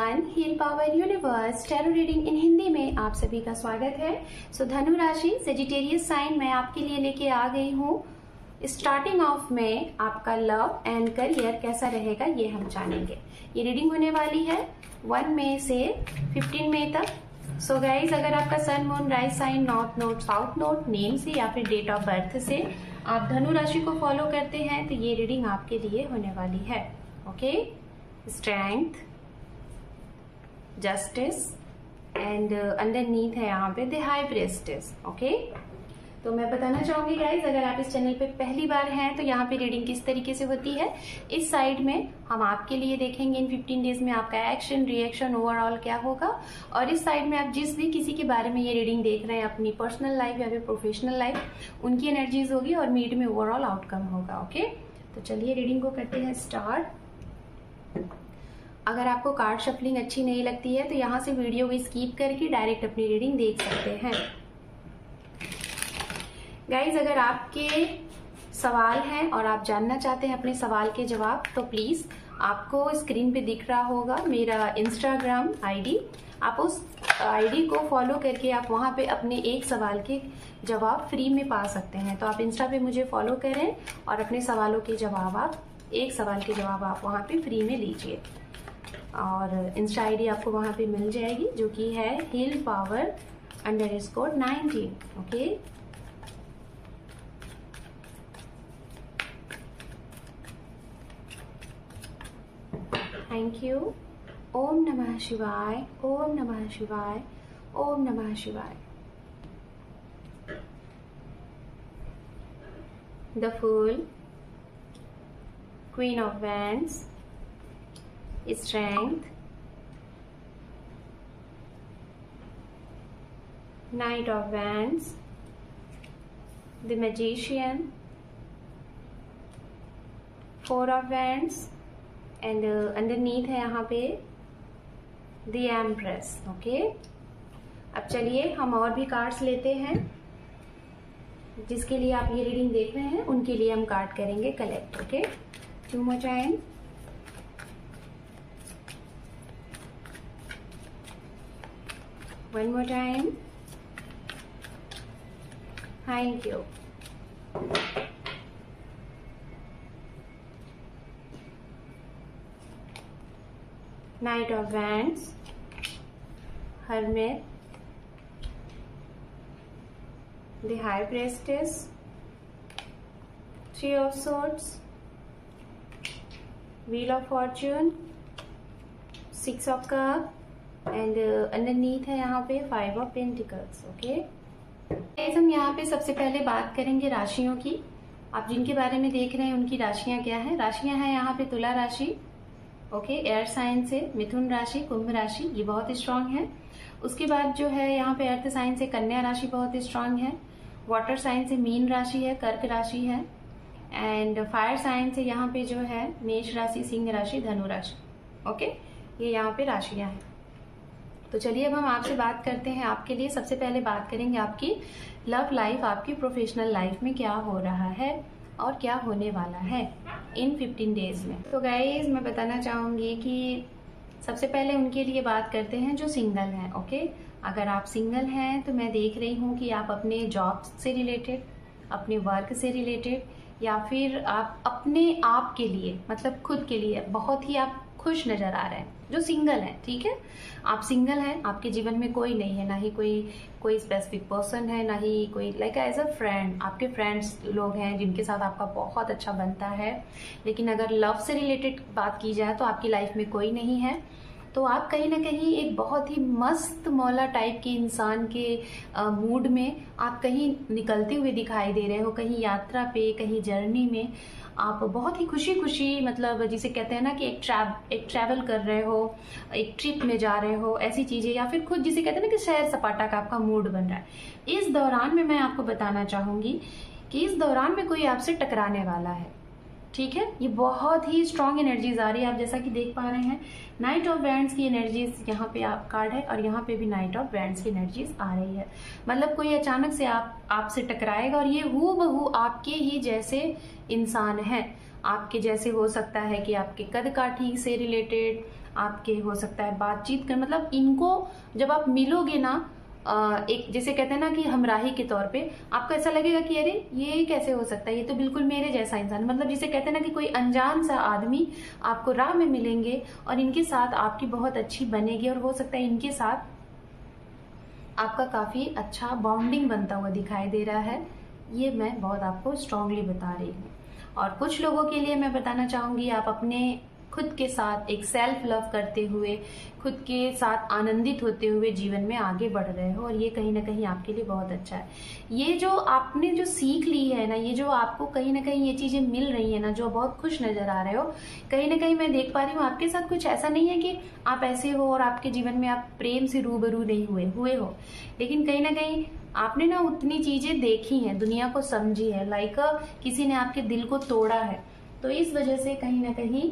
Everyone, heal power universe tarot reading in Hindi में आप सभी का स्वागत है। धनु राशि सेजिटेरियस साइन में आपके लिए लेके आ गई हूँ। स्टार्टिंग ऑफ में आपका लव एंड करियर कैसा रहेगा ये हम जानेंगे। ये रीडिंग होने वाली है 1 मई से 15 मई तक। सो गाइज, अगर आपका sun moon rise sign north node south node name से या फिर डेट ऑफ बर्थ से आप धनु राशि को फॉलो करते हैं तो ये रीडिंग आपके लिए होने वाली है। Okay, strength, justice and underneath है यहाँ पे द हाई प्रीस्टेस। ओके, तो मैं बताना चाहूंगी गाइज, अगर आप इस चैनल पे पहली बार हैं तो यहाँ पे रीडिंग किस तरीके से होती है। इस साइड में हम आपके लिए देखेंगे इन 15 डेज में आपका एक्शन रिएक्शन ओवरऑल क्या होगा, और इस साइड में आप जिस भी किसी के बारे में ये रीडिंग देख रहे हैं, अपनी पर्सनल लाइफ या फिर प्रोफेशनल लाइफ, उनकी एनर्जीज होगी और मीड में ओवरऑल आउटकम होगा। ओके, तो चलिए रीडिंग को करते हैं स्टार्ट। अगर आपको कार्ड शफलिंग अच्छी नहीं लगती है तो यहाँ से वीडियो को स्किप करके डायरेक्ट अपनी रीडिंग देख सकते हैं। गाइज, अगर आपके सवाल हैं और आप जानना चाहते हैं अपने सवाल के जवाब तो प्लीज आपको स्क्रीन पे दिख रहा होगा मेरा इंस्टाग्राम आईडी। आप उस आईडी को फॉलो करके आप वहां पे अपने एक सवाल के जवाब फ्री में पा सकते हैं। तो आप इंस्टा पे मुझे फॉलो करें और अपने सवालों के जवाब एक सवाल के जवाब आप वहां पे फ्री में लीजिए। और इंस्टा आईडी आपको वहां पे मिल जाएगी जो कि है heal power _19। Okay, thank you. ओम नमः शिवाय, ओम नमः शिवाय, ओम नमः शिवाय। The fool, queen of wands, strength, Knight of Wands, the Magician, 4 of Wands and underneath है यहाँ पे the Empress। ओके, अब चलिए हम और भी कार्ड्स लेते हैं। जिसके लिए आप ये रीडिंग देख रहे हैं उनके लिए हम कार्ड करेंगे collect. Okay, 2 more time। One more time. Thank you. Knight of Wands, Hermit, the High Priestess, 3 of Swords, Wheel of Fortune, 6 of Cups and underneath है यहाँ पे 5 ऑफ पेंटिकल्स। ओके, हम यहाँ पे सबसे पहले बात करेंगे राशियों की। आप जिनके बारे में देख रहे हैं उनकी राशियां क्या हैं। राशियां हैं यहाँ पे तुला राशि, ओके, एयर साइन से मिथुन राशि, कुंभ राशि, ये बहुत स्ट्रांग है। उसके बाद जो है यहाँ पे अर्थ साइन से कन्या राशि बहुत स्ट्रांग है। वाटर साइन से मीन राशि है, कर्क राशि है। एंड फायर साइन से यहाँ पे जो है मेष राशि, सिंह राशि, धनु राशि। ओके, ये यहाँ पे राशियां हैं। तो चलिए अब हम आपसे बात करते हैं। आपके लिए सबसे पहले बात करेंगे आपकी लव लाइफ, आपकी प्रोफेशनल लाइफ में क्या हो रहा है और क्या होने वाला है इन 15 डेज में। तो गाइज, मैं बताना चाहूंगी कि सबसे पहले उनके लिए बात करते हैं जो सिंगल हैं। ओके, अगर आप सिंगल हैं तो मैं देख रही हूँ कि आप अपने जॉब से रिलेटेड, अपने वर्क से रिलेटेड या फिर आप अपने आप के लिए, मतलब खुद के लिए बहुत ही आप खुश नजर आ रहे हैं जो सिंगल है। ठीक है, आप सिंगल हैं, आपके जीवन में कोई नहीं है, ना ही कोई स्पेसिफिक पर्सन है, ना ही कोई लाइक एज अ फ्रेंड। आपके फ्रेंड्स लोग हैं जिनके साथ आपका बहुत अच्छा बनता है, लेकिन अगर लव से रिलेटेड बात की जाए तो आपकी लाइफ में कोई नहीं है। तो आप कहीं ना कहीं एक बहुत ही मस्त मौला टाइप के इंसान के मूड में आप कहीं निकलते हुए दिखाई दे रहे हो, कहीं यात्रा पे, कहीं जर्नी में आप बहुत ही खुशी खुशी, मतलब जिसे कहते हैं ना कि एक ट्रैवल कर रहे हो, एक ट्रिप में जा रहे हो, ऐसी चीजें, या फिर खुद जिसे कहते हैं ना कि सैर सपाटा का आपका मूड बन रहा है। इस दौरान में मैं आपको बताना चाहूंगी कि इस दौरान में कोई आपसे टकराने वाला है। ठीक है, ये बहुत ही स्ट्रॉन्ग एनर्जीज आ रही है। आप जैसा कि देख पा रहे हैं नाइट ऑफ वैंड्स की एनर्जीज यहाँ पे आप कार्ड है और यहाँ पे भी नाइट ऑफ वैंड्स की एनर्जीज आ रही है। मतलब कोई अचानक से आपसे टकराएगा और ये हूबहू आपके ही जैसे इंसान है। आपके जैसे हो सकता है कि आपके कद काठी से रिलेटेड, आपके हो सकता है बातचीत कर, मतलब इनको जब आप मिलोगे ना एक जैसे कहते हैं ना कि हमराही के तौर पे, आपको ऐसा लगेगा कि अरे ये कैसे हो सकता है, ये तो बिल्कुल मेरे जैसा इंसान, मतलब जिसे कहते हैं ना कि कोई अनजान सा आदमी आपको राह में मिलेंगे और इनके साथ आपकी बहुत अच्छी बनेगी और हो सकता है इनके साथ आपका काफी अच्छा बॉन्डिंग बनता हुआ दिखाई दे रहा है। ये मैं बहुत आपको स्ट्रांगली बता रही हूँ। और कुछ लोगों के लिए मैं बताना चाहूंगी, आप अपने खुद के साथ एक सेल्फ लव करते हुए, खुद के साथ आनंदित होते हुए जीवन में आगे बढ़ रहे हो और ये कहीं ना कहीं आपके लिए बहुत अच्छा है। ये जो आपने जो सीख ली है ना, ये जो आपको कहीं ना कहीं ये चीजें मिल रही है ना, जो बहुत खुश नजर आ रहे हो, कहीं ना कहीं मैं देख पा रही हूँ आपके साथ कुछ ऐसा नहीं है कि आप ऐसे हो और आपके जीवन में आप प्रेम से रूबरू नहीं हुए हो, लेकिन कहीं ना कहीं आपने ना उतनी चीजें देखी हैं, दुनिया को समझी है, लाइक किसी ने आपके दिल को तोड़ा है, तो इस वजह से कहीं ना कहीं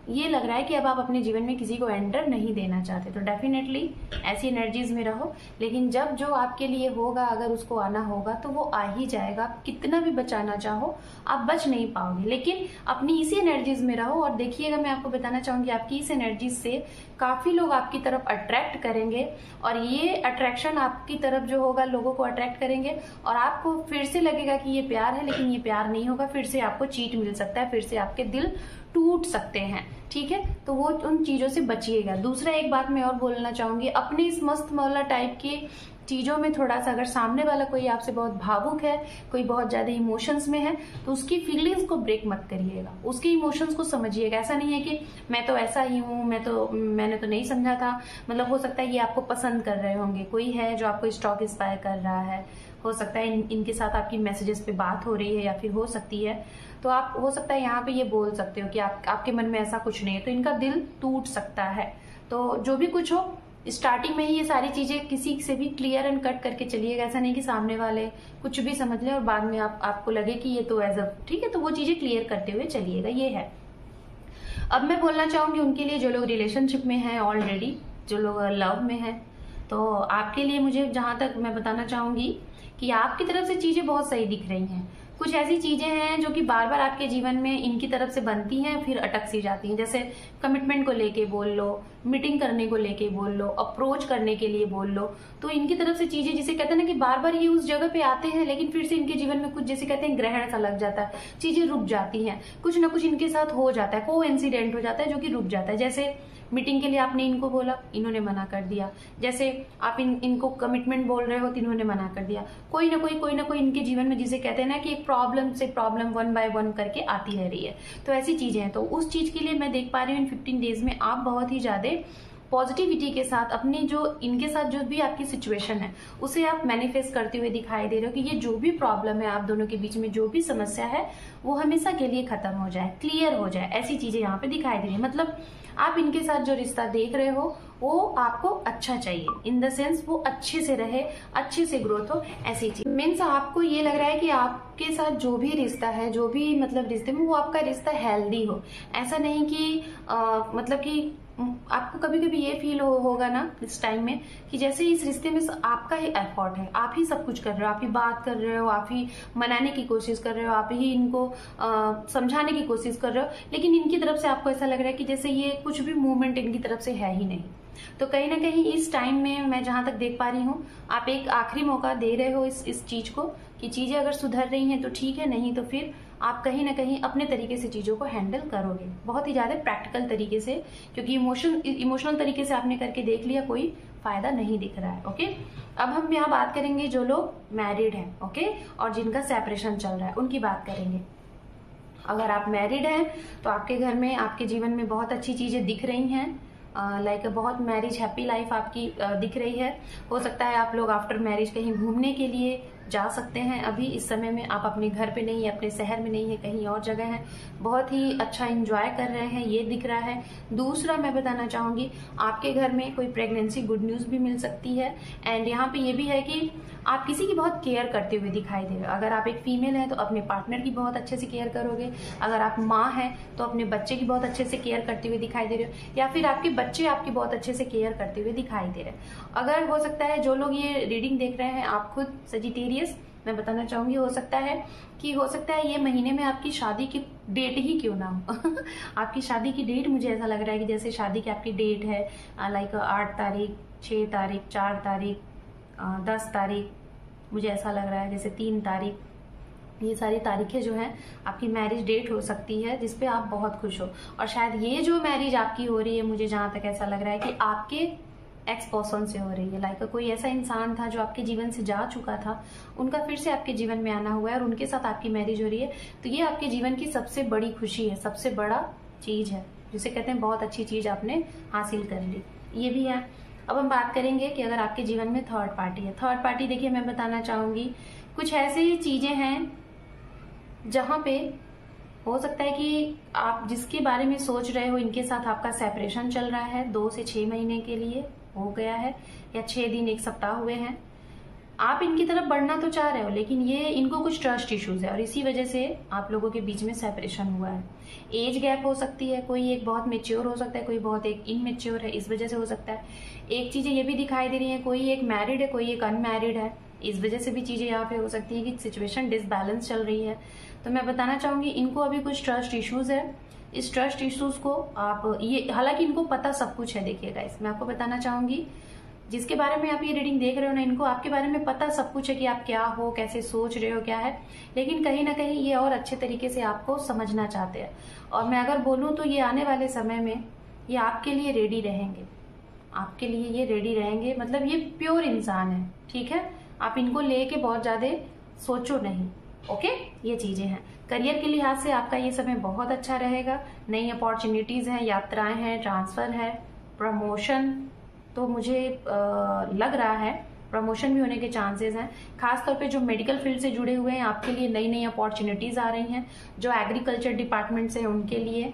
ये लग रहा है कि अब आप अपने जीवन में किसी को एंटर नहीं देना चाहते। तो डेफिनेटली ऐसी एनर्जीज में रहो, लेकिन जब जो आपके लिए होगा, अगर उसको आना होगा तो वो आ ही जाएगा। आप कितना भी बचाना चाहो आप बच नहीं पाओगे, लेकिन अपनी इसी एनर्जीज में रहो। और देखिएगा, मैं आपको बताना चाहूंगी आपकी इस एनर्जीज से काफी लोग आपकी तरफ अट्रैक्ट करेंगे और ये अट्रैक्शन आपकी तरफ जो होगा लोगों को अट्रैक्ट करेंगे और आपको फिर से लगेगा कि ये प्यार है, लेकिन ये प्यार नहीं होगा, फिर से आपको चीट मिल सकता है, फिर से आपके दिल टूट सकते हैं। ठीक है, तो वो उन चीजों से बचिएगा। दूसरा एक बात मैं और बोलना चाहूंगी, अपने इस मस्त मौला टाइप के चीजों में थोड़ा सा, अगर सामने वाला कोई आपसे बहुत भावुक है, कोई बहुत ज्यादा इमोशंस में है, तो उसकी फीलिंग्स को ब्रेक मत करिएगा, उसके इमोशंस को समझिएगा। ऐसा नहीं है कि मैं तो ऐसा ही हूँ, मैंने तो नहीं समझा था, मतलब हो सकता है ये आपको पसंद कर रहे होंगे, कोई है जो आपको स्टॉक इंस्पायर कर रहा है, हो सकता है इनके साथ आपकी मैसेजेस पे बात हो रही है, या फिर हो सकती है तो आप हो सकता है यहाँ पे ये बोल सकते हो कि आपके मन में ऐसा कुछ नहीं है, तो इनका दिल टूट सकता है। तो जो भी कुछ हो, स्टार्टिंग में ही ये सारी चीजें किसी से भी क्लियर एंड कट करके चलिएगा। ऐसा नहीं कि सामने वाले कुछ भी समझ ले और बाद में आपको लगे कि ये तो एज अ ठीक है, तो वो चीजें क्लियर करते हुए चलिएगा। ये है। अब मैं बोलना चाहूंगी उनके लिए जो लोग रिलेशनशिप में हैं ऑलरेडी, जो लोग लव में हैं, तो आपके लिए मुझे जहां तक मैं बताना चाहूंगी कि आपकी तरफ से चीजें बहुत सही दिख रही हैं। कुछ ऐसी चीजें हैं जो कि बार बार आपके जीवन में इनकी तरफ से बनती हैं, फिर अटक सी जाती हैं। जैसे कमिटमेंट को लेके बोल लो, मीटिंग करने को लेके बोल लो, अप्रोच करने के लिए बोल लो, तो इनकी तरफ से चीजें जिसे कहते हैं ना कि बार बार ये उस जगह पे आते हैं, लेकिन फिर से इनके जीवन में कुछ जैसे कहते हैं ग्रहण सा लग जाता है, चीजें रुक जाती हैं, कुछ ना कुछ इनके साथ हो जाता है, कोइंसिडेंट हो जाता है जो कि रुक जाता है। जैसे मीटिंग के लिए आपने इनको बोला, इन्होंने मना कर दिया। जैसे आप इनको कमिटमेंट बोल रहे हो तो इन्होंने मना कर दिया। कोई ना कोई इनके जीवन में जिसे कहते हैं ना कि एक प्रॉब्लम से प्रॉब्लम 1 बाय 1 करके आती रह रही है। तो ऐसी चीजें हैं, तो उस चीज के लिए मैं देख पा रही हूँ इन 15 डेज में आप बहुत ही ज्यादा पॉजिटिविटी के साथ अपनी जो इनके साथ जो भी आपकी सिचुएशन है उसे आप मैनिफेस्ट करते हुए दिखाई दे रहे हो कि ये जो भी प्रॉब्लम है, आप दोनों के बीच में जो भी समस्या है, वो हमेशा के लिए खत्म हो जाए, क्लियर हो जाए। ऐसी चीजें यहाँ पे दिखाई दे रही है। मतलब आप इनके साथ जो रिश्ता देख रहे हो वो आपको अच्छा चाहिए, इन द सेंस वो अच्छे से रहे, अच्छे से ग्रोथ हो, ऐसी चीज। मीन्स आपको ये लग रहा है कि आपके साथ जो भी रिश्ता है, जो भी मतलब रिश्ते में, वो आपका रिश्ता हेल्दी हो। ऐसा नहीं कि मतलब कि आपको कभी कभी ये फील होगा ना इस टाइम में कि जैसे इस रिश्ते में आपका ही एफर्ट है, आप ही सब कुछ कर रहे हो, आप ही बात कर रहे हो, आप ही मनाने की कोशिश कर रहे हो, आप ही इनको समझाने की कोशिश कर रहे हो, लेकिन इनकी तरफ से आपको ऐसा लग रहा है कि जैसे ये कुछ भी मूवमेंट इनकी तरफ से है ही नहीं। तो कहीं ना कहीं इस टाइम में मैं जहां तक देख पा रही हूँ, आप एक आखिरी मौका दे रहे हो इस चीज को कि चीजें अगर सुधर रही हैं तो ठीक है, नहीं तो फिर आप कहीं ना कहीं अपने तरीके से चीजों को हैंडल करोगे, बहुत ही ज्यादा प्रैक्टिकल तरीके से, क्योंकि इमोशनल तरीके से आपने करके देख लिया, कोई फायदा नहीं दिख रहा है। ओके, अब हम यहाँ बात करेंगे जो लोग मैरिड हैं, ओके, और जिनका सेपरेशन चल रहा है उनकी बात करेंगे। अगर आप मैरिड हैं तो आपके घर में, आपके जीवन में बहुत अच्छी चीजें दिख रही हैं, लाइक बहुत मैरिज हैप्पी लाइफ आपकी दिख रही है। हो सकता है आप लोग आफ्टर मैरिज कहीं घूमने के लिए जा सकते हैं। अभी इस समय में आप अपने घर पे नहीं है, अपने शहर में नहीं है, कहीं और जगह है, बहुत ही अच्छा एंजॉय कर रहे हैं, ये दिख रहा है। दूसरा मैं बताना चाहूंगी, आपके घर में कोई प्रेगनेंसी गुड न्यूज भी मिल सकती है। एंड यहाँ पे ये भी है कि आप किसी की बहुत केयर करते हुए दिखाई दे रहे हो। अगर आप एक फीमेल हैं तो अपने पार्टनर की बहुत अच्छे से केयर करोगे, अगर आप माँ हैं तो अपने बच्चे की बहुत अच्छे से केयर करते हुए दिखाई दे रहे हो, या फिर आपके बच्चे आपकी बहुत अच्छे से केयर करते हुए दिखाई दे रहे हैं। अगर हो सकता है जो लोग ये रीडिंग देख रहे हैं आप खुद सजिटेरियस मैं बताना चाहूंगी हो सकता है ये महीने में आपकी शादी की डेट ही क्यों ना हो आपकी शादी की डेट मुझे ऐसा लग रहा है कि जैसे शादी की आपकी डेट है लाइक 8 तारीख, 6 तारीख, 4 तारीख, 10 तारीख, मुझे ऐसा लग रहा है जैसे 3 तारीख, ये सारी तारीखें जो हैं आपकी मैरिज डेट हो सकती है जिसपे आप बहुत खुश हो। और शायद ये जो मैरिज आपकी हो रही है, मुझे जहां तक ऐसा लग रहा है कि आपके एक्स पर्सन से हो रही है। लाइक कोई ऐसा इंसान था जो आपके जीवन से जा चुका था, उनका फिर से आपके जीवन में आना हुआ है और उनके साथ आपकी मैरिज हो रही है। तो ये आपके जीवन की सबसे बड़ी खुशी है, सबसे बड़ा चीज है, जिसे कहते हैं बहुत अच्छी चीज आपने हासिल कर ली, ये भी है। अब हम बात करेंगे कि अगर आपके जीवन में थर्ड पार्टी है। थर्ड पार्टी देखिए, मैं बताना चाहूंगी कुछ ऐसी चीजें हैं जहां पे हो सकता है कि आप जिसके बारे में सोच रहे हो, इनके साथ आपका सेपरेशन चल रहा है 2 से 6 महीने के लिए हो गया है, या 6 दिन 1 सप्ताह हुए हैं। आप इनकी तरफ बढ़ना तो चाह रहे हो, लेकिन ये इनको कुछ ट्रस्ट इश्यूज है और इसी वजह से आप लोगों के बीच में सेपरेशन हुआ है। एज गैप हो सकती है, कोई एक बहुत मेच्योर हो सकता है, कोई बहुत एक इनमेच्योर है, इस वजह से हो सकता है। एक चीजें ये भी दिखाई दे रही है, कोई एक मैरिड है, कोई एक अनमैरिड है, इस वजह से भी चीजें यहाँ पे हो सकती है कि सिचुएशन डिसबैलेंस चल रही है। तो मैं बताना चाहूंगी इनको अभी कुछ ट्रस्ट इश्यूज है। इस ट्रस्ट इश्यूज को आप ये, हालांकि इनको पता सब कुछ है। देखिए गाइस, मैं आपको बताना चाहूंगी जिसके बारे में आप ये रीडिंग देख रहे हो ना, इनको आपके बारे में पता सब कुछ है कि आप क्या हो, कैसे सोच रहे हो, क्या है, लेकिन कहीं ना कहीं ये और अच्छे तरीके से आपको समझना चाहते हैं। और मैं अगर बोलूं तो ये आने वाले समय में ये आपके लिए रेडी रहेंगे, आपके लिए ये रेडी रहेंगे। मतलब ये प्योर इंसान है, ठीक है। आप इनको लेके बहुत ज्यादा सोचो नहीं, ओके। ये चीजें हैं। करियर के लिहाज से आपका ये समय बहुत अच्छा रहेगा। नई अपॉर्चुनिटीज हैं, यात्राएं हैं, ट्रांसफर है, प्रमोशन तो मुझे लग रहा है प्रमोशन भी होने के चांसेस हैं। खासतौर पे जो मेडिकल फील्ड से जुड़े हुए हैं, आपके लिए नई नई अपॉर्चुनिटीज आ रही हैं। जो एग्रीकल्चर डिपार्टमेंट से उनके लिए,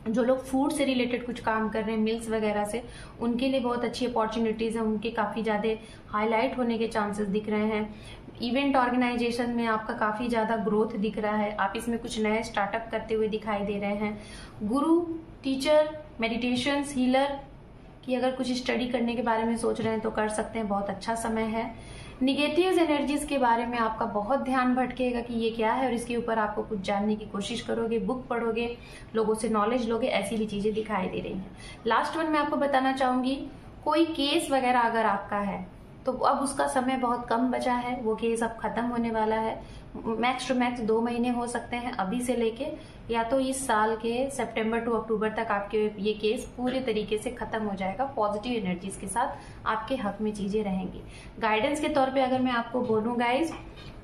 जो लोग फूड से रिलेटेड कुछ काम कर रहे हैं, मिल्स वगैरह से, उनके लिए बहुत अच्छी अपॉर्चुनिटीज हैं, उनके काफी ज्यादा हाईलाइट होने के चांसेस दिख रहे हैं। इवेंट ऑर्गेनाइजेशन में आपका काफी ज्यादा ग्रोथ दिख रहा है, आप इसमें कुछ नए स्टार्टअप करते हुए दिखाई दे रहे हैं। गुरु, टीचर, मेडिटेशन, हीलर की अगर कुछ स्टडी करने के बारे में सोच रहे हैं तो कर सकते हैं, बहुत अच्छा समय है। निगेटिव एनर्जीज के बारे में आपका बहुत ध्यान भटकेगा कि ये क्या है और इसके ऊपर आपको कुछ जानने की कोशिश करोगे, बुक पढ़ोगे, लोगों से नॉलेज लोगे, ऐसी भी चीजें दिखाई दे रही हैं। लास्ट वन मैं आपको बताना चाहूंगी, कोई केस वगैरह अगर आपका है तो अब उसका समय बहुत कम बचा है, वो केस अब खत्म होने वाला है। मैक्स टू मैक्स 2 महीने हो सकते हैं अभी से लेके, या तो इस साल के सितंबर टू अक्टूबर तक आपके ये केस पूरे तरीके से खत्म हो जाएगा। पॉजिटिव एनर्जीज के साथ आपके हक में चीजें रहेंगी। गाइडेंस के तौर पे अगर मैं आपको बोलूं गाइज,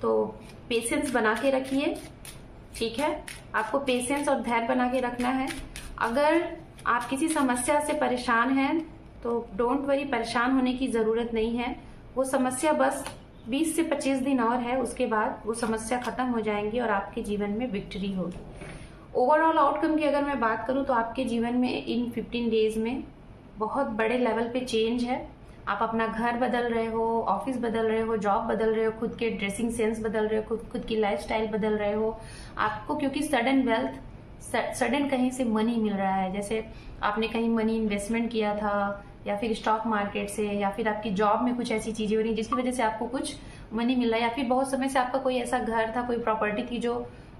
तो पेशेंस बना के रखिए, ठीक है। आपको पेशेंस और धैर्य बना के रखना है। अगर आप किसी समस्या से परेशान हैं तो डोंट वरी, परेशान होने की जरूरत नहीं है। वो समस्या बस 20 से 25 दिन और है, उसके बाद वो समस्या खत्म हो जाएंगी और आपके जीवन में विक्ट्री होगी। ओवरऑल आउटकम की अगर मैं बात करूं तो आपके जीवन में इन 15 डेज में बहुत बड़े लेवल पे चेंज है। आप अपना घर बदल रहे हो, ऑफिस बदल रहे हो, जॉब बदल रहे हो, खुद के ड्रेसिंग सेंस बदल रहे हो, खुद की लाइफस्टाइल बदल रहे हो। आपको क्योंकि सडन वेल्थ, सडन कहीं से मनी मिल रहा है, जैसे आपने कहीं मनी इन्वेस्टमेंट किया था या फिर स्टॉक मार्केट से, या फिर आपकी जॉब में कुछ ऐसी चीजें हो रही जिसकी वजह से आपको कुछ मनी मिल रहा है, या फिर बहुत समय से आपका कोई ऐसा घर था, कोई प्रॉपर्टी थी जो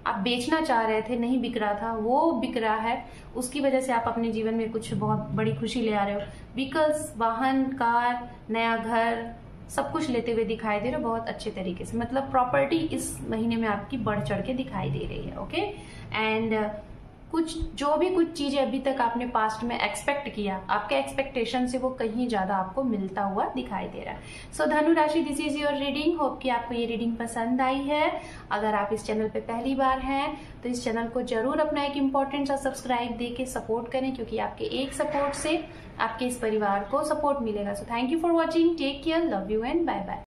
आप बेचना चाह रहे थे, नहीं बिक रहा था, वो बिक रहा है, उसकी वजह से आप अपने जीवन में कुछ बहुत बड़ी खुशी ले आ रहे हो। व्हीकल्स, वाहन, कार, नया घर, सब कुछ लेते हुए दिखाई दे रहे हो बहुत अच्छे तरीके से। मतलब प्रॉपर्टी इस महीने में आपकी बढ़ चढ़ के दिखाई दे रही है, ओके। एंड कुछ जो भी कुछ चीजें अभी तक आपने पास्ट में एक्सपेक्ट किया, आपके एक्सपेक्टेशन से वो कहीं ज्यादा आपको मिलता हुआ दिखाई दे रहा है। सो धनु राशि, this is your reading. Hope कि आपको ये रीडिंग पसंद आई है। अगर आप इस चैनल पे पहली बार हैं तो इस चैनल को जरूर अपना एक इम्पोर्टेंट सा सब्सक्राइब दे के सपोर्ट करें, क्योंकि आपके एक सपोर्ट से आपके इस परिवार को सपोर्ट मिलेगा। So thank you for watching, take care, love you and bye bye.